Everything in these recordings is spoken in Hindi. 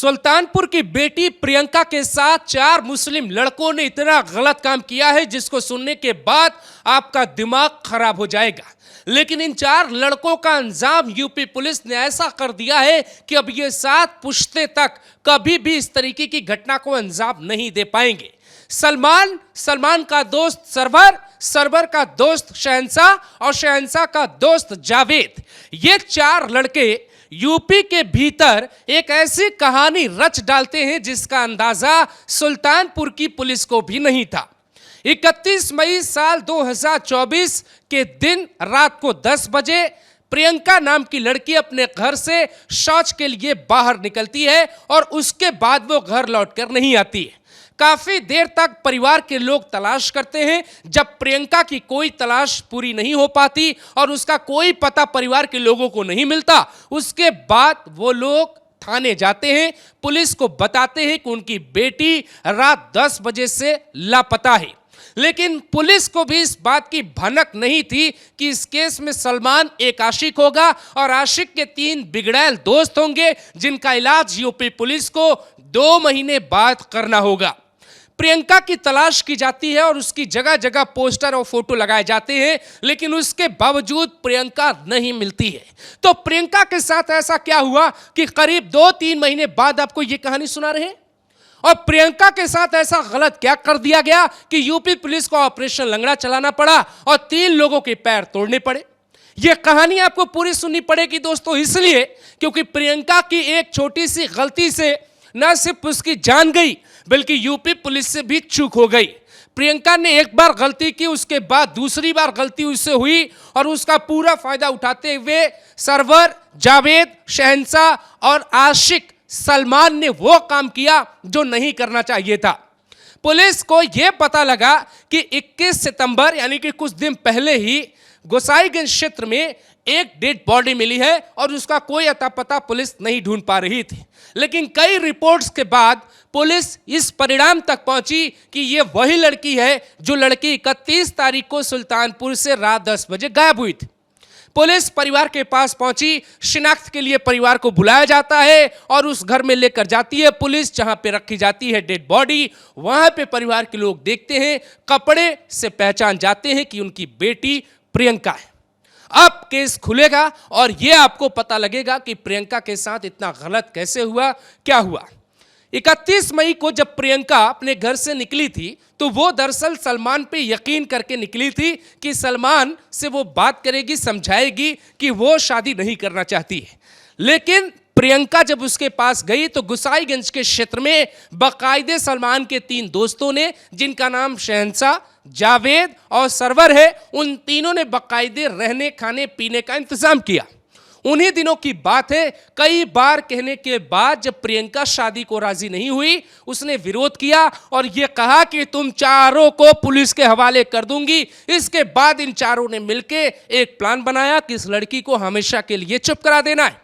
सुल्तानपुर की बेटी प्रियंका के साथ 4 मुस्लिम लड़कों ने इतना गलत काम किया है जिसको सुनने के बाद आपका दिमाग खराब हो जाएगा। लेकिन इन 4 लड़कों का अंजाम यूपी पुलिस ने ऐसा कर दिया है कि अब ये 7 पुश्ते तक कभी भी इस तरीके की घटना को अंजाम नहीं दे पाएंगे। सलमान का दोस्त सरवर का दोस्त शहंशाह और शहंशाह का दोस्त जावेद, ये 4 लड़के यूपी के भीतर एक ऐसी कहानी रच डालते हैं जिसका अंदाजा सुल्तानपुर की पुलिस को भी नहीं था। 31 मई साल 2024 के दिन रात को 10 बजे प्रियंका नाम की लड़की अपने घर से शौच के लिए बाहर निकलती है और उसके बाद वो घर लौटकर नहीं आती है। काफी देर तक परिवार के लोग तलाश करते हैं। जब प्रियंका की कोई तलाश पूरी नहीं हो पाती और उसका कोई पता परिवार के लोगों को नहीं मिलता, उसके बाद वो लोग थाने जाते हैं, पुलिस को बताते हैं कि उनकी बेटी रात 10 बजे से लापता है। लेकिन पुलिस को भी इस बात की भनक नहीं थी कि इस केस में सलमान एक आशिक होगा और आशिक के 3 बिगड़ैल दोस्त होंगे जिनका इलाज यूपी पुलिस को 2 महीने बाद करना होगा। प्रियंका की तलाश की जाती है और उसकी जगह जगह पोस्टर और फोटो लगाए जाते हैं, लेकिन उसके बावजूद प्रियंका नहीं मिलती है। तो प्रियंका के साथ ऐसा क्या हुआ कि करीब 2-3 महीने बाद आपको यह कहानी सुना रहे हैं। और प्रियंका के साथ ऐसा गलत क्या कर दिया गया कि यूपी पुलिस को ऑपरेशन लंगड़ा चलाना पड़ा और 3 लोगों के पैर तोड़ने पड़े। यह कहानी आपको पूरी सुननी पड़ेगी दोस्तों, इसलिए क्योंकि प्रियंका की एक छोटी सी गलती से न सिर्फ उसकी जान गई बल्कि यूपी पुलिस से भी चूक हो गई। प्रियंका ने एक बार गलती की, उसके बाद दूसरी बार गलती उससे हुई और उसका पूरा फायदा उठाते हुए सरवर, जावेद, शहंशाह और आशिक सलमान ने वो काम किया जो नहीं करना चाहिए था। पुलिस को यह पता लगा कि 21 सितंबर यानी कि कुछ दिन पहले ही गोसाईगंज क्षेत्र में एक डेड बॉडी मिली है और उसका कोई अता पता पुलिस नहीं ढूंढ पा रही थी। लेकिन कई रिपोर्ट्स के बाद पुलिस इस परिणाम तक पहुंची कि यह वही लड़की है जो लड़की 31 तारीख को सुल्तानपुर से रात 10 बजे गायब हुई थी। पुलिस परिवार के पास पहुंची, शिनाख्त के लिए परिवार को बुलाया जाता है और उस घर में लेकर जाती है पुलिस जहां पे रखी जाती है डेड बॉडी। वहां पे परिवार के लोग देखते हैं, कपड़े से पहचान जाते हैं कि उनकी बेटी प्रियंका है। अब केस खुलेगा और यह आपको पता लगेगा कि प्रियंका के साथ इतना गलत कैसे हुआ, क्या हुआ। 31 मई को जब प्रियंका अपने घर से निकली थी तो वो दरअसल सलमान पे यकीन करके निकली थी कि सलमान से वो बात करेगी, समझाएगी कि वो शादी नहीं करना चाहती है। लेकिन प्रियंका जब उसके पास गई तो गोसाईगंज के क्षेत्र में बाकायदे सलमान के 3 दोस्तों ने, जिनका नाम शहंशाह, जावेद और सरवर है, उन तीनों ने बाकायदे रहने, खाने, पीने का इंतजाम किया। उन्हीं दिनों की बात है, कई बार कहने के बाद जब प्रियंका शादी को राजी नहीं हुई, उसने विरोध किया और यह कहा कि तुम चारों को पुलिस के हवाले कर दूंगी। इसके बाद इन चारों ने मिलकर एक प्लान बनाया कि इस लड़की को हमेशा के लिए चुप करा देना है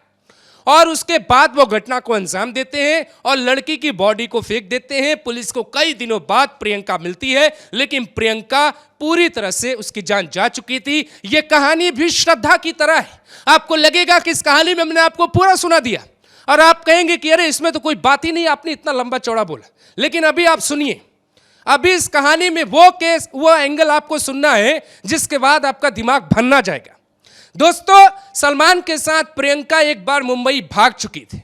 और उसके बाद वो घटना को अंजाम देते हैं और लड़की की बॉडी को फेंक देते हैं। पुलिस को कई दिनों बाद प्रियंका मिलती है, लेकिन प्रियंका पूरी तरह से उसकी जान जा चुकी थी। यह कहानी भी श्रद्धा की तरह है। आपको लगेगा कि इस कहानी में मैंने आपको पूरा सुना दिया और आप कहेंगे कि अरे इसमें तो कोई बात ही नहीं, आपने इतना लंबा चौड़ा बोला। लेकिन अभी आप सुनिए, अभी इस कहानी में वो केस, वो एंगल आपको सुनना है जिसके बाद आपका दिमाग भन्ना जाएगा। दोस्तों, सलमान के साथ प्रियंका एक बार मुंबई भाग चुकी थी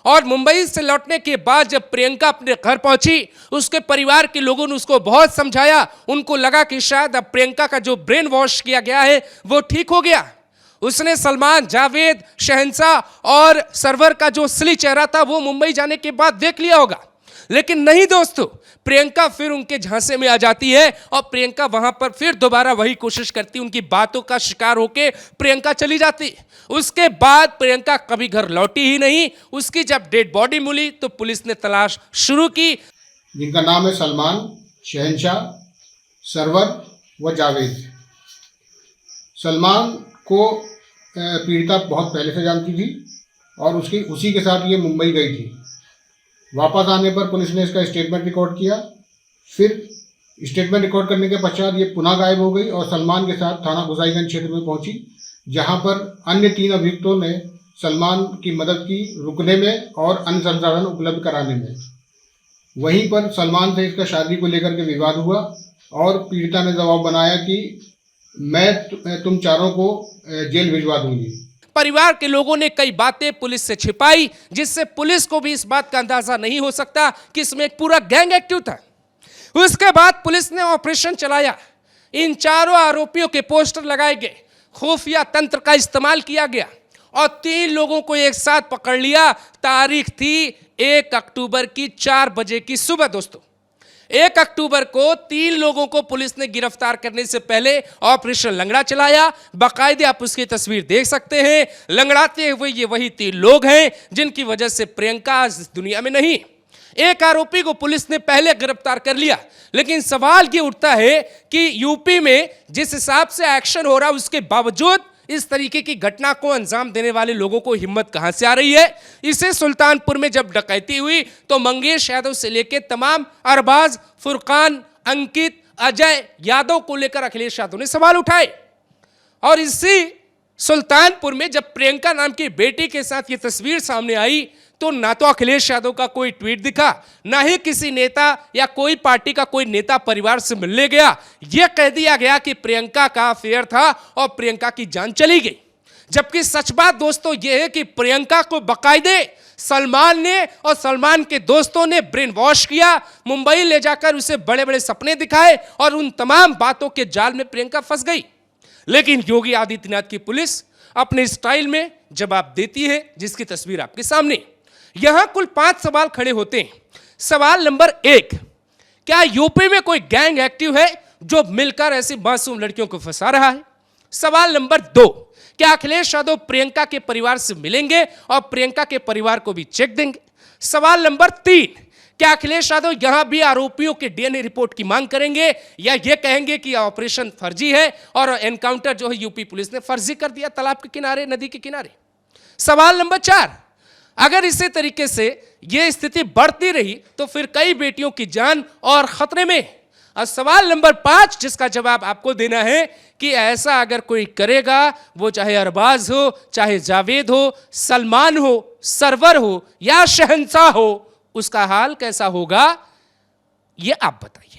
और मुंबई से लौटने के बाद जब प्रियंका अपने घर पहुंची, उसके परिवार के लोगों ने उसको बहुत समझाया। उनको लगा कि शायद अब प्रियंका का जो ब्रेन वॉश किया गया है वो ठीक हो गया। उसने सलमान, जावेद, शहंशाह और सरवर का जो असली चेहरा था वो मुंबई जाने के बाद देख लिया होगा। लेकिन नहीं दोस्तों, प्रियंका फिर उनके झांसे में आ जाती है और प्रियंका वहां पर फिर दोबारा वही कोशिश करती, उनकी बातों का शिकार होके प्रियंका चली जाती। उसके बाद प्रियंका कभी घर लौटी ही नहीं। उसकी जब डेड बॉडी मिली तो पुलिस ने तलाश शुरू की। जिनका नाम है सलमान, शहंशाह, सरवर व जावेद। सलमान को पीड़िता बहुत पहले से जानती थी और उसी के साथ ये मुंबई गई थी। वापस आने पर पुलिस ने इसका स्टेटमेंट रिकॉर्ड किया। फिर स्टेटमेंट रिकॉर्ड करने के पश्चात ये पुनः गायब हो गई और सलमान के साथ थाना गोसाईगंज क्षेत्र में पहुंची, जहां पर अन्य 3 अभियुक्तों ने सलमान की मदद की रुकने में और अन्य संसाधन उपलब्ध कराने में। वहीं पर सलमान से इसका शादी को लेकर के विवाद हुआ और पीड़िता ने दबाव बनाया कि मैं तुम चारों को जेल भिजवा दूंगी। परिवार के लोगों ने कई बातें पुलिस से छिपाई, जिससे पुलिस को भी इस बात का अंदाजा नहीं हो सकता कि इसमें एक पूरा गैंग एक्टिव था। उसके बाद पुलिस ने ऑपरेशन चलाया। इन चारों आरोपियों के पोस्टर लगाए गए, खुफिया तंत्र का इस्तेमाल किया गया और 3 लोगों को एक साथ पकड़ लिया। तारीख थी 1 अक्टूबर की 4 बजे की सुबह। दोस्तों, 1 अक्टूबर को 3 लोगों को पुलिस ने गिरफ्तार करने से पहले ऑपरेशन लंगड़ा चलाया। बाकायदे आप उसकी तस्वीर देख सकते हैं। लंगड़ाते हुए ये वही 3 लोग हैं जिनकी वजह से प्रियंका आज इस दुनिया में नहीं। एक आरोपी को पुलिस ने पहले गिरफ्तार कर लिया, लेकिन सवाल ये उठता है कि यूपी में जिस हिसाब से एक्शन हो रहा है उसके बावजूद इस तरीके की घटना को अंजाम देने वाले लोगों को हिम्मत कहां से आ रही है। इसे सुल्तानपुर में जब डकैती हुई तो मंगेश यादव से लेकर तमाम अरबाज, फुरकान, अंकित, अजय यादव को लेकर अखिलेश यादव ने सवाल उठाए। और इसी सुल्तानपुर में जब प्रियंका नाम की बेटी के साथ ये तस्वीर सामने आई तो ना तो अखिलेश यादव का कोई ट्वीट दिखा, ना ही किसी नेता या कोई पार्टी का कोई नेता परिवार से मिलने गया। यह कह दिया गया कि प्रियंका का अफेयर था और प्रियंका की जान चली गई। जबकि सच बात दोस्तों यह है कि प्रियंका को बाकायदे सलमान ने और सलमान के दोस्तों ने ब्रेन वॉश किया, मुंबई ले जाकर उसे बड़े बड़े सपने दिखाए और उन तमाम बातों के जाल में प्रियंका फंस गई। लेकिन योगी आदित्यनाथ की पुलिस अपने स्टाइल में जवाब देती है, जिसकी तस्वीर आपके सामने। यहां कुल 5 सवाल खड़े होते हैं। सवाल नंबर 1, क्या यूपी में कोई गैंग एक्टिव है जो मिलकर ऐसी मासूम लड़कियों को फंसा रहा है? सवाल नंबर 2, क्या अखिलेश यादव प्रियंका के परिवार से मिलेंगे और प्रियंका के परिवार को भी चेक देंगे? सवाल नंबर 3, क्या अखिलेश यादव यहां भी आरोपियों के डीएनए रिपोर्ट की मांग करेंगे या यह कहेंगे कि ऑपरेशन फर्जी है और एनकाउंटर जो है यूपी पुलिस ने फर्जी कर दिया तालाब के किनारे, नदी के किनारे? सवाल नंबर 4, अगर इसी तरीके से यह स्थिति बढ़ती रही तो फिर कई बेटियों की जान और खतरे में। और सवाल नंबर 5 जिसका जवाब आपको देना है कि ऐसा अगर कोई करेगा, वो चाहे अरबाज हो, चाहे जावेद हो, सलमान हो, सरवर हो या शहंशाह हो, उसका हाल कैसा होगा, ये आप बताइए।